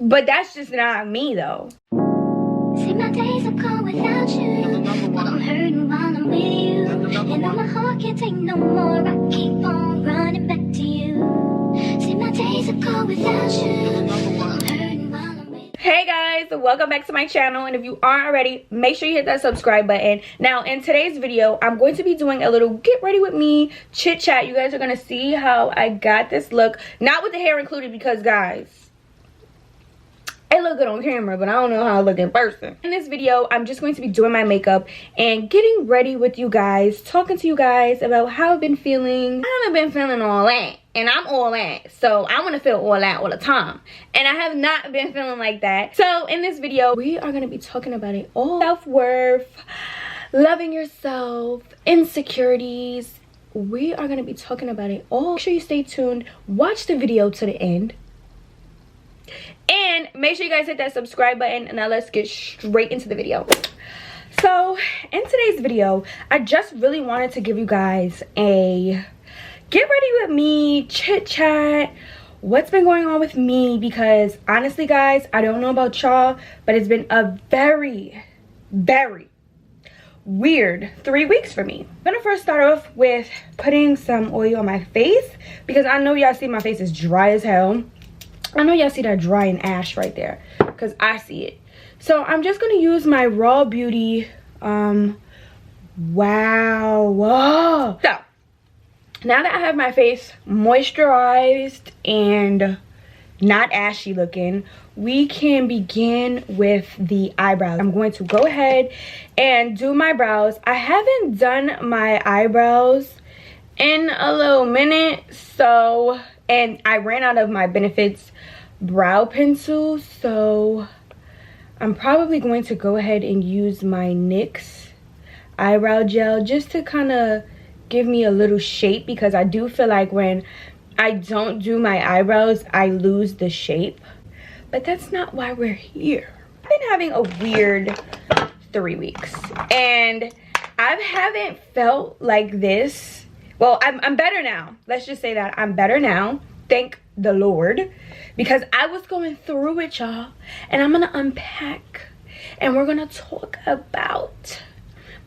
But that's just not me though. See, my days are gone without you. I'm hurting while I'm with you. And though my heart can't take no more, I keep on running back to you. See, my days are gone without you. I'm hurting while I'm with you. Hey guys, welcome back to my channel, and if you aren't already, make sure you hit that subscribe button. Now in today's video, I'm going to be doing a little get ready with me chit chat. You guys are going to see how I got this look, not with the hair included, because guys, it look good on camera, but I don't know how I look in person. In this video, I'm just going to be doing my makeup and getting ready with you guys, talking to you guys about how I've been feeling. I haven't been feeling all that, and I'm all that, so I want to feel all that all the time, and I have not been feeling like that. So in this video, we are going to be talking about it all: self-worth, loving yourself, insecurities. We are going to be talking about it all. Make sure you stay tuned, watch the video to the end, and make sure you guys hit that subscribe button. And now let's get straight into the video. So in today's video, I just really wanted to give you guys a get ready with me chit chat, what's been going on with me, because honestly guys, I don't know about y'all, but it's been a very weird 3 weeks for me. I'm gonna first start off with putting some oil on my face, because I know y'all see my face is dry as hell. I know y'all see that dry and ash right there, because I see it. So I'm just going to use my Raw Beauty, So, now that I have my face moisturized and not ashy looking, we can begin with the eyebrows. I'm going to go ahead and do my brows. I haven't done my eyebrows in a little minute, so, and I ran out of my Benefits brow pencil, so I'm probably going to go ahead and use my NYX eyebrow gel just to kind of give me a little shape, because I do feel like when I don't do my eyebrows, I lose the shape. But that's not why we're here. I've been having a weird 3 weeks, and I haven't felt like this. Well, I'm better now. Let's just say that I'm better now. Thank the Lord, because I was going through it, y'all, and I'm gonna unpack and we're gonna talk about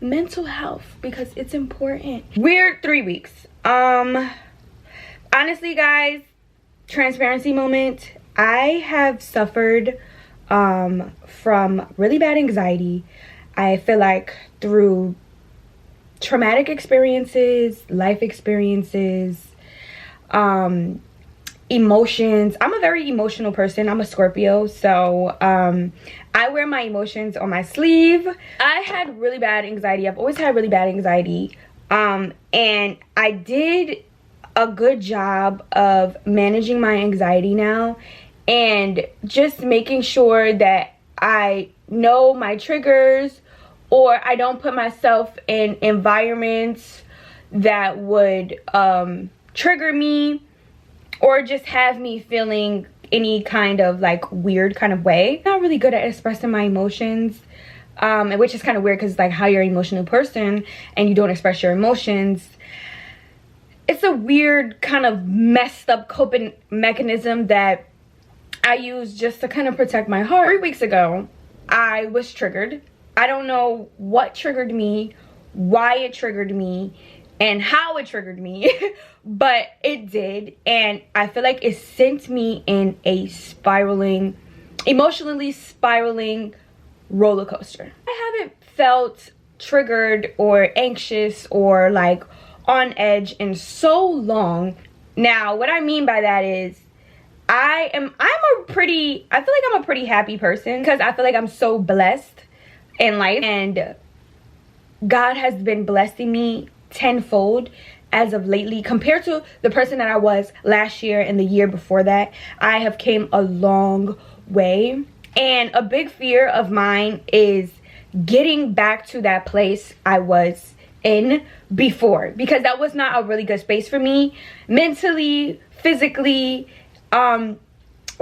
mental health, because it's important. Weird 3 weeks. Honestly guys, transparency moment, I have suffered from really bad anxiety. I feel like through traumatic experiences, life experiences, emotions. I'm a very emotional person. I'm a Scorpio, so I wear my emotions on my sleeve. I had really bad anxiety. I've always had really bad anxiety, and I did a good job of managing my anxiety now, and just making sure that I know my triggers, or I don't put myself in environments that would trigger me, or just have me feeling any kind of like weird kind of way. I'm not really good at expressing my emotions, which is kind of weird, because like how you're an emotional person and you don't express your emotions. It's a weird kind of messed up coping mechanism that I use just to kind of protect my heart. 3 weeks ago, I was triggered. I don't know what triggered me, why it triggered me, and how it triggered me, but it did, and I feel like it sent me in a emotionally spiraling roller coaster. I haven't felt triggered or anxious or like on edge in so long. Now, what I mean by that is I feel like I'm a pretty happy person, because I feel like I'm so blessed in life, and God has been blessing me tenfold as of lately compared to the person that I was last year and the year before that. I have came a long way, and a big fear of mine is getting back to that place I was in before, because that was not a really good space for me mentally, physically,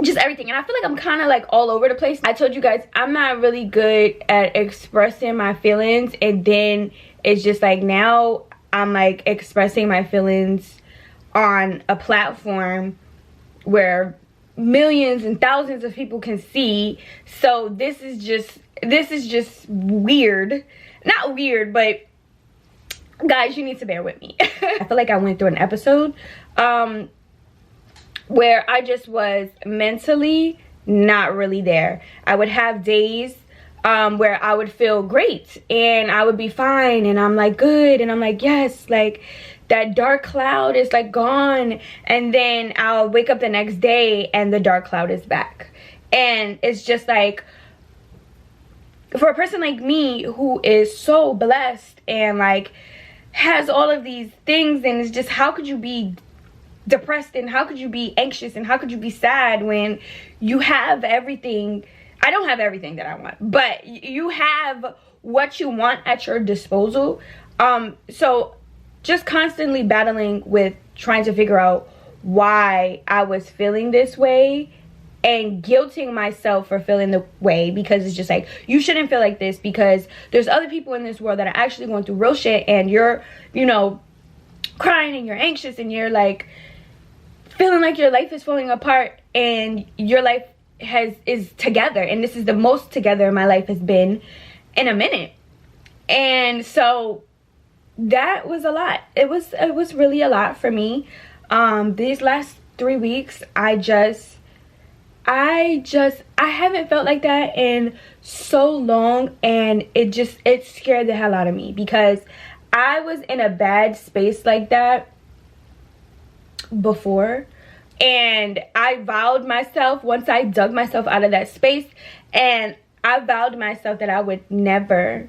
just everything. And I feel like I'm kind of like all over the place. I told you guys I'm not really good at expressing my feelings, and then it's just like now I'm like expressing my feelings on a platform where millions and thousands of people can see. So this is just weird. Not weird, but guys, you need to bear with me. I feel like I went through an episode where I just was mentally not really there. I would have days where I would feel great and I would be fine and I'm like good and I'm like yes, like that dark cloud is like gone, and then I'll wake up the next day and the dark cloud is back. And it's just like, for a person like me who is so blessed and like has all of these things, and it's just, how could you be depressed and how could you be anxious and how could you be sad when you have everything? I don't have everything that I want, but you have what you want at your disposal. So just constantly battling with trying to figure out why I was feeling this way and guilting myself for feeling the way, because it's just like, you shouldn't feel like this because there's other people in this world that are actually going through real shit, and you're, you know, crying and you're anxious and you're like feeling like your life is falling apart, and your life is together, and this is the most together my life has been in a minute. And so that was a lot. It was really a lot for me. These last 3 weeks, I haven't felt like that in so long, and it scared the hell out of me, because I was in a bad space like that before, and I vowed myself, once I dug myself out of that space, and I vowed myself that I would never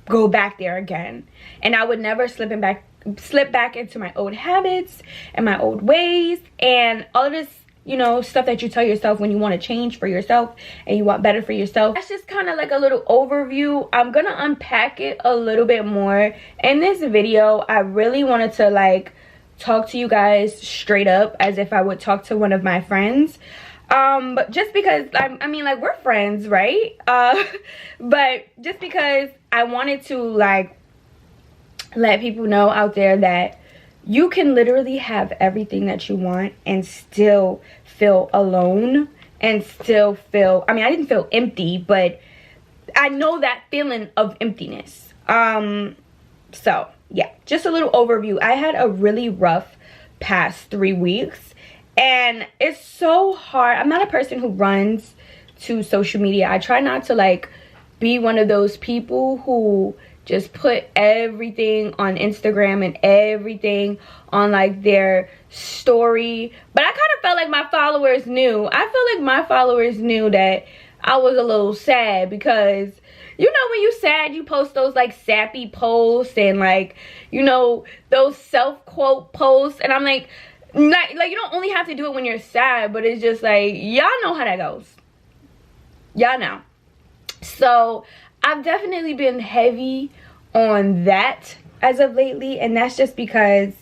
go back there again, and I would never slip back into my old habits and my old ways and all of this, you know, stuff that you tell yourself when you want to change for yourself and you want better for yourself. That's just kind of like a little overview. I'm gonna unpack it a little bit more in this video. I really wanted to like talk to you guys straight up as if I would talk to one of my friends, but just because I mean, like, we're friends, right? But just because I wanted to like let people know out there that you can literally have everything that you want and still feel alone and still feel, I mean, I didn't feel empty, but I know that feeling of emptiness. So yeah, just a little overview. I had a really rough past 3 weeks, and it's so hard. I'm not a person who runs to social media. I try not to like be one of those people who just put everything on Instagram and everything on like their story. But I kind of felt like my followers knew. I feel like my followers knew that I was a little sad, because you know, when you sad, you post those like sappy posts and like, you know, those self-quote posts, and I'm like you don't only have to do it when you're sad, but it's just like, y'all know how that goes. Y'all know. So I've definitely been heavy on that as of lately, and that's just because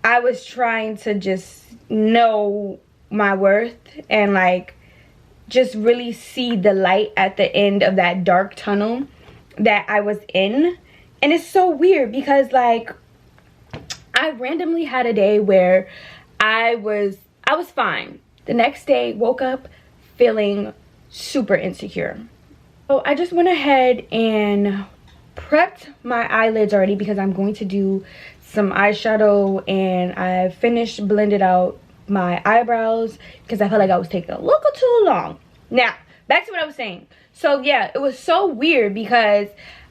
I was trying to just know my worth and like just really see the light at the end of that dark tunnel that I was in. And it's so weird because like I randomly had a day where I was fine. The next day, woke up feeling super insecure. So I just went ahead and prepped my eyelids already, because I'm going to do some eyeshadow, and I finished blended out my eyebrows because I felt like I was taking a little too long. Now, back to what I was saying. So yeah, it was so weird because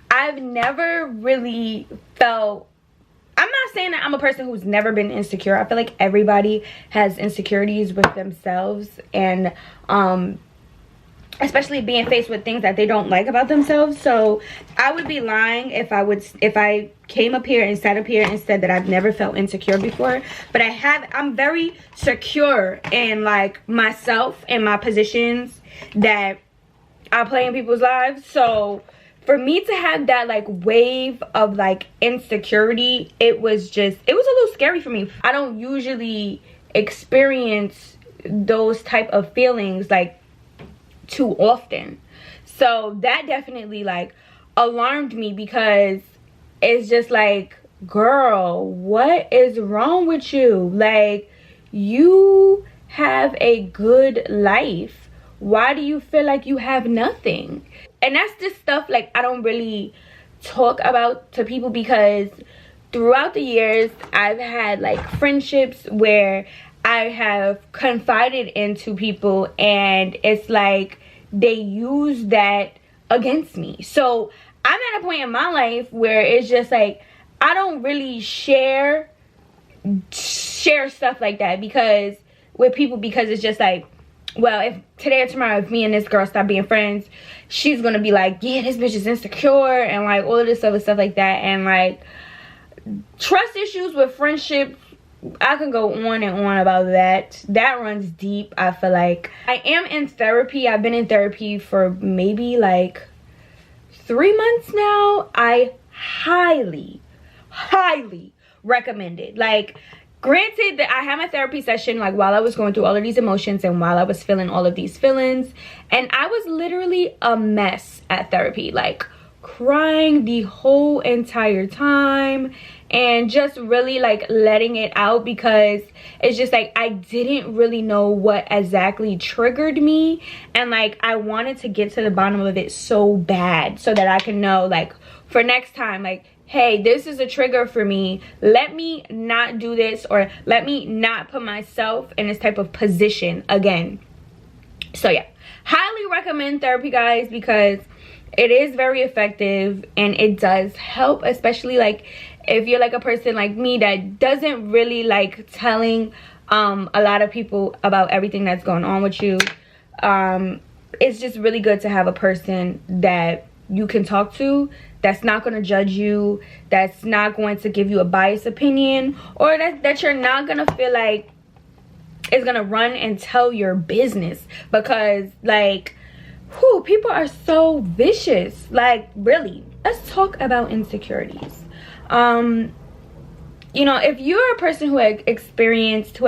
I've never really felt, I'm not saying that I'm a person who's never been insecure. I feel like everybody has insecurities with themselves, and especially being faced with things that they don't like about themselves. So I would be lying if I came up here and sat up here and said that I've never felt insecure before. But I'm very secure in like myself and my positions that I play in people's lives. So for me to have that like wave of like insecurity, it was a little scary for me. I don't usually experience those type of feelings like too often. So that definitely like alarmed me, because it's just like, girl, what is wrong with you? Like, you have a good life? Why do you feel like you have nothing? And that's just stuff like I don't really talk about to people, because throughout the years I've had like friendships where I have confided into people, and it's like they use that against me. So I'm at a point in my life where it's just like I don't really share stuff like that because with people, because it's just like, well, if today or tomorrow if me and this girl stop being friends, she's gonna be like, yeah, this bitch is insecure, and like all of this other stuff like that. And like trust issues with friendships, I can go on and on about that. That runs deep. I feel like I am in therapy. I've been in therapy for maybe like 3 months now. I highly recommend it. Like, granted that I had my therapy session like while I was going through all of these emotions and while I was feeling all of these feelings, and I was literally a mess at therapy, like crying the whole entire time and just really like letting it out, because it's just like I didn't really know what exactly triggered me, and like I wanted to get to the bottom of it so bad so that I can know, like, for next time, like, hey, this is a trigger for me, let me not do this, or let me not put myself in this type of position again. So yeah, highly recommend therapy, guys, because it is very effective and it does help, especially like if you're like a person like me that doesn't really like telling a lot of people about everything that's going on with you. It's just really good to have a person that you can talk to, that's not going to judge you, that's not going to give you a biased opinion, or that you're not going to feel like is going to run and tell your business, because like, whew, people are so vicious. Like, really. Let's talk about insecurities. You know, if you're a person who have experienced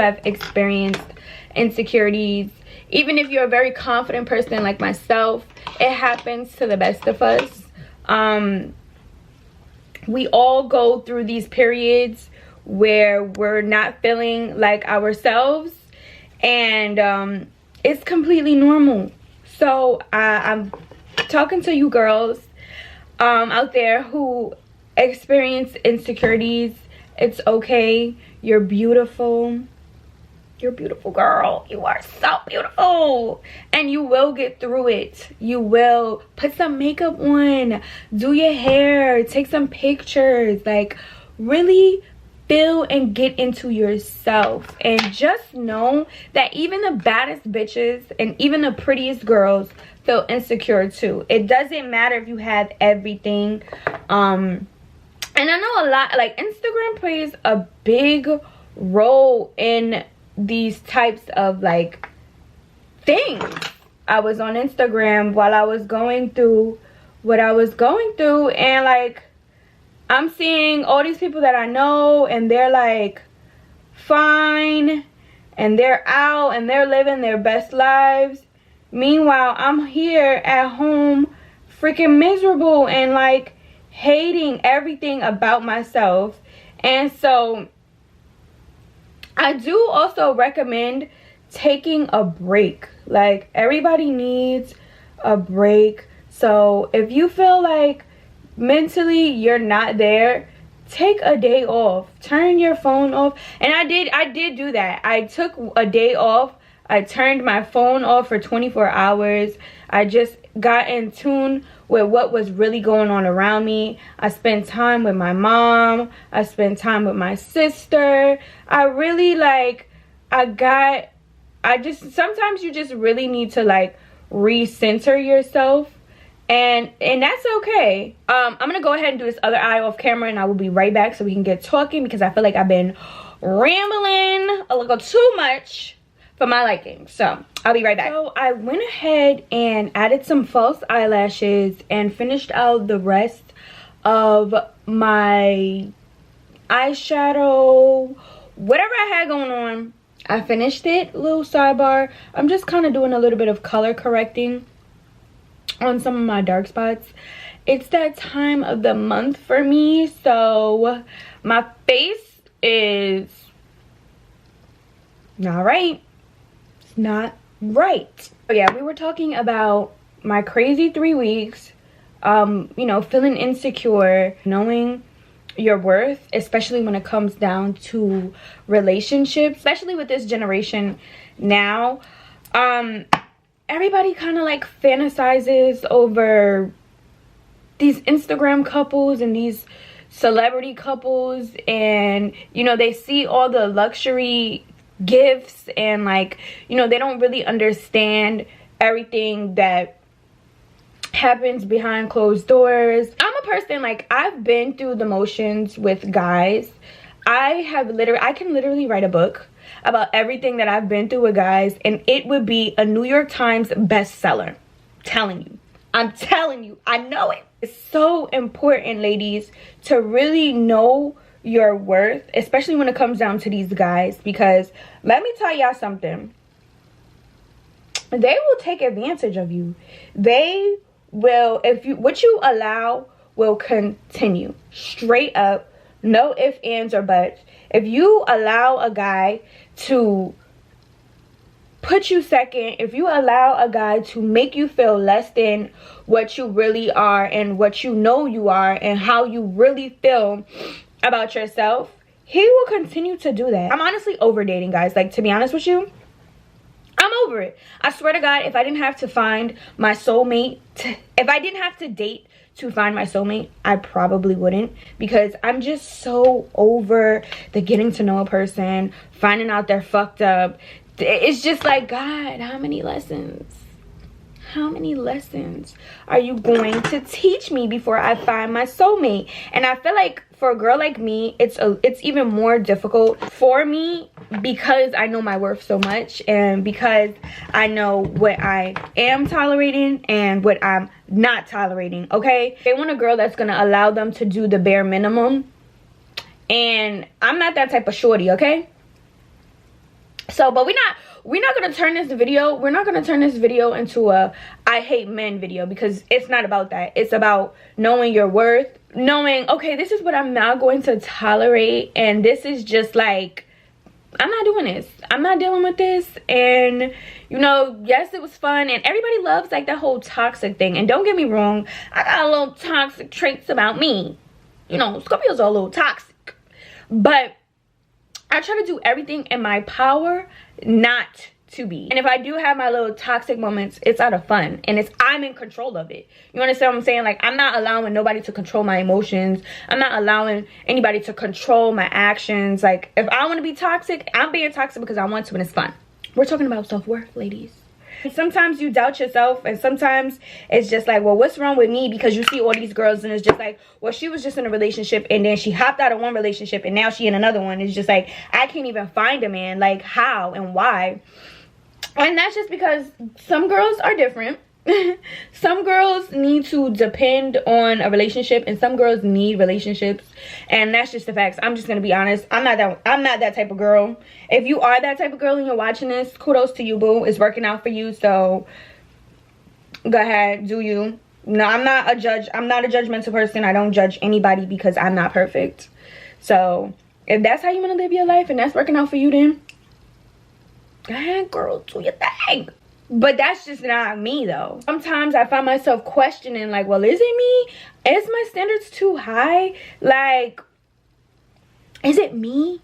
insecurities, even if you're a very confident person like myself, it happens to the best of us. We all go through these periods where we're not feeling like ourselves, and it's completely normal. So I'm talking to you girls out there who experience insecurities. It's okay. You're beautiful. You're beautiful, girl. You are so beautiful. And you will get through it. You will. Put some makeup on. Do your hair. Take some pictures. Like, really feel and get into yourself. And just know that even the baddest bitches and even the prettiest girls feel insecure too. It doesn't matter if you have everything. And I know a lot, like, Instagram plays a big role in these types of like things. I was on Instagram while I was going through what I was going through, and like I'm seeing all these people that I know, and they're like fine and they're out and they're living their best lives. Meanwhile, I'm here at home freaking miserable and like hating everything about myself. And so I do also recommend taking a break. Like, everybody needs a break. So if you feel like mentally you're not there, take a day off. Turn your phone off. And I did do that. I took a day off. I turned my phone off for 24 hours. I just got in tune with what was really going on around me. I spent time with my mom. I spent time with my sister. I really like, sometimes you just really need to like recenter yourself, and that's okay. I'm gonna go ahead and do this other eye off camera, and I will be right back so we can get talking, because I feel like I've been rambling a little too much for my liking. So I'll be right back. So I went ahead and added some false eyelashes and finished out the rest of my eyeshadow, whatever I had going on. I finished it. Little sidebar, I'm just kind of doing a little bit of color correcting on some of my dark spots. It's that time of the month for me, so my face is not right. just not right. So yeah, we were talking about my crazy 3 weeks, you know, feeling insecure, knowing your worth, especially when it comes down to relationships, especially with this generation now. Everybody kind of like fantasizes over these Instagram couples and these celebrity couples, and you know, they see all the luxury gifts, and like, you know, they don't really understand everything that happens behind closed doors. I'm a person, like, I've been through the motions with guys. I can literally write a book about everything that I've been through with guys, and it would be a New York Times bestseller. I'm telling you, I know it. It's so important, ladies, to really know your worth, especially when it comes down to these guys, because let me tell y'all something. They will take advantage of you. They will, what you allow will continue. Straight up, no ifs, ands, or buts. If you allow a guy to put you second, if you allow a guy to make you feel less than what you really are and what you know you are and how you really feel about yourself, he will continue to do that. I'm honestly over dating, guys. Like, to be honest with you, I'm over it. I swear to God, if I didn't have to find my soulmate, if I didn't have to date to find my soulmate, I probably wouldn't, because I'm just so over the getting to know a person, finding out they're fucked up. It's just like, God, how many lessons are you going to teach me before I find my soulmate? And I feel like for a girl like me, it's even more difficult for me, because I know my worth so much, and because I know what I am tolerating and what I'm not tolerating. Okay, they want a girl that's gonna allow them to do the bare minimum, and I'm not that type of shorty. Okay, so but we're not gonna turn this video into a I hate men video, because it's not about that. It's about knowing your worth, knowing, okay, this is what I'm not going to tolerate, and this is just like, I'm not doing this. I'm not dealing with this. And you know, yes, it was fun, and everybody loves like that whole toxic thing. And don't get me wrong, I got a little toxic traits about me. You know, Scorpios are a little toxic, but I try to do everything in my power not to be. And if I do have my little toxic moments, it's out of fun, and I'm in control of it. You understand what I'm saying? Like, I'm not allowing nobody to control my emotions. I'm not allowing anybody to control my actions. Like, if I want to be toxic, I'm being toxic because I want to, and it's fun. We're talking about self-worth, ladies. Sometimes you doubt yourself, and sometimes it's just like, well, what's wrong with me? Because you see all these girls, and it's just like, well, she was just in a relationship, and then she hopped out of one relationship, and now she in another one. It's just like, I can't even find a man. Like, how and why? And that's just because some girls are different. Some girls need to depend on a relationship, and some girls need relationships, and that's just the facts. I'm just gonna be honest. I'm not that type of girl. If you are that type of girl and you're watching this, kudos to you, boo. It's working out for you, so go ahead, do you. No, I'm not a judge. I'm not a judgmental person. I don't judge anybody because I'm not perfect. So if that's how you want to live your life and that's working out for you, then go ahead, girl, do your thing. But that's just not me, though. Sometimes I find myself questioning, like, well, is it me? Is my standards too high? Like, is it me?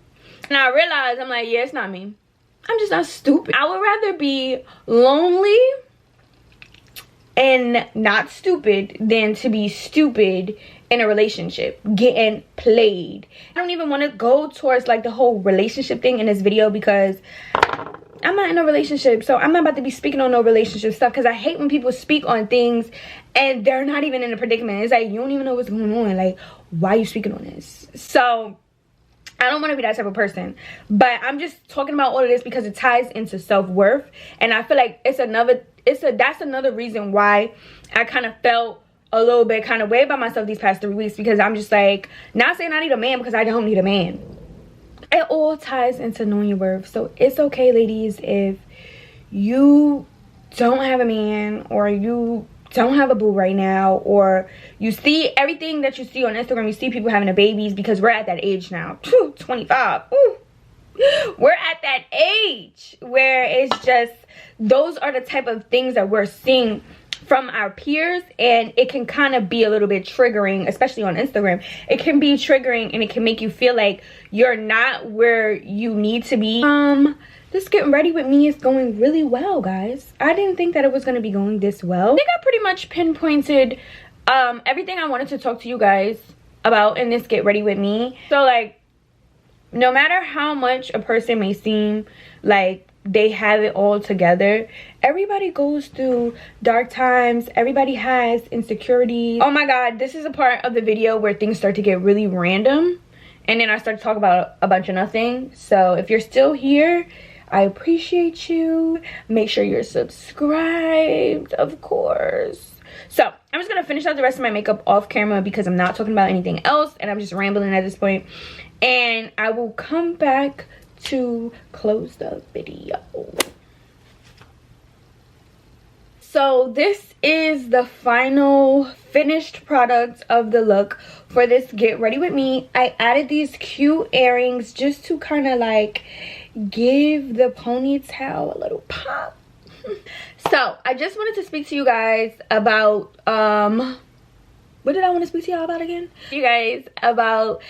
And I realize, I'm like, yeah, it's not me. I'm just not stupid. I would rather be lonely and not stupid than to be stupid in a relationship getting played. I don't even want to go towards like the whole relationship thing in this video, because I'm not in a relationship, so I'm not about to be speaking on no relationship stuff, because I hate when people speak on things and they're not even in a predicament. It's like, you don't even know what's going on. Like, why are you speaking on this? So I don't want to be that type of person, but I'm just talking about all of this because it ties into self-worth, and I feel like that's another reason why I kind of felt a little bit kind of way about myself these past 3 weeks, because I'm just like, not saying I need a man, because I don't need a man. It all ties into knowing your worth. So it's okay, ladies, if you don't have a man, or you don't have a boo right now, or you see everything that you see on Instagram, you see people having a babies, because we're at that age now. 25. Ooh. We're at that age where it's just, those are the type of things that we're seeing from our peers, and it can kind of be a little bit triggering, especially on Instagram. It can be triggering and it can make you feel like you're not where you need to be. This getting ready with me is going really well, guys. I didn't think that it was going to be going this well. I think I pretty much pinpointed everything I wanted to talk to you guys about in this get ready with me. So like, no matter how much a person may seem like they have it all together, everybody goes through dark times. Everybody has insecurities. Oh my god, this is a part of the video where things start to get really random, and then I start to talk about a bunch of nothing. So if you're still here, I appreciate you. Make sure you're subscribed, of course. So I'm just gonna finish out the rest of my makeup off camera because I'm not talking about anything else and I'm just rambling at this point, and I will come back to close the video. So this is the final finished product of the look for this get ready with me. I added these cute earrings just to kind of like give the ponytail a little pop. So I just wanted to speak to you guys about what did I want to speak to y'all about again? You guys about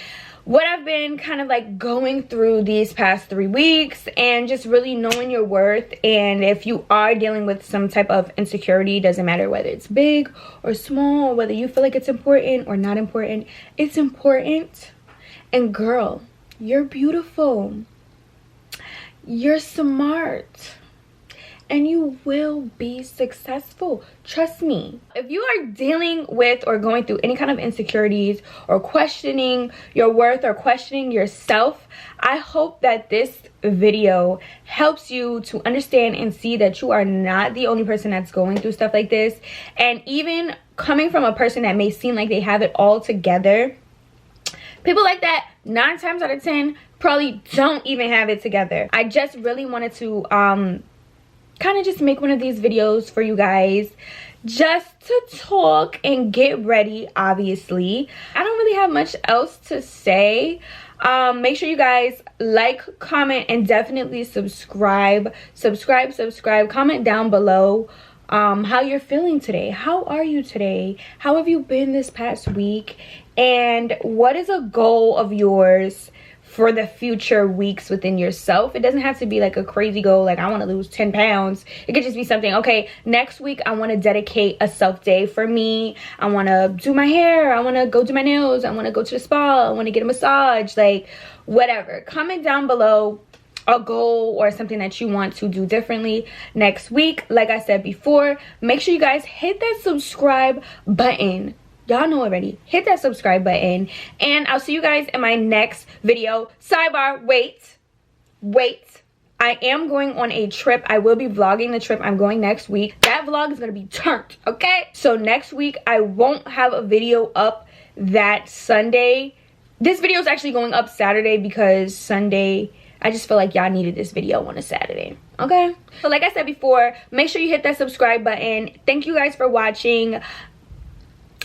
what I've been kind of like going through these past 3 weeks, and just really knowing your worth. And if you are dealing with some type of insecurity, doesn't matter whether it's big or small, or whether you feel like it's important or not important, it's important. And girl, you're beautiful, you're smart, and you will be successful. Trust me. If you are dealing with or going through any kind of insecurities or questioning your worth or questioning yourself, I hope that this video helps you to understand and see that you are not the only person that's going through stuff like this. And even coming from a person that may seem like they have it all together, people like that 9 times out of 10 probably don't even have it together. I just really wanted to kind of just make one of these videos for you guys, just to talk and get ready. Obviously I don't really have much else to say. Make sure you guys like, comment, and definitely subscribe. Comment down below how you're feeling today. How are you today? How have you been this past week? And what is a goal of yours for the future weeks within yourself? It doesn't have to be like a crazy goal like I want to lose 10 pounds. It could just be something, okay, next week I want to dedicate a self day for me. I want to do my hair, I want to go do my nails, I want to go to the spa, I want to get a massage, like whatever. Comment down below a goal or something that you want to do differently next week. Like I said before, make sure you guys hit that subscribe button. Y'all know already. Hit that subscribe button, and I'll see you guys in my next video. Sidebar, wait. I am going on a trip. I will be vlogging the trip I'm going next week. That vlog is going to be turned, okay? So next week, I won't have a video up that Sunday. This video is actually going up Saturday because Sunday, I just feel like y'all needed this video on a Saturday, okay? So like I said before, make sure you hit that subscribe button. Thank you guys for watching.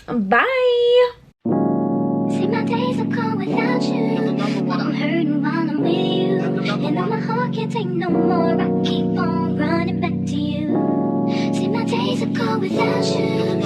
Bye. See, my days are gone without you, but I'm hurting while I'm with you. And though my heart can't take no more, I keep on running back to you. See, my days are gone without you,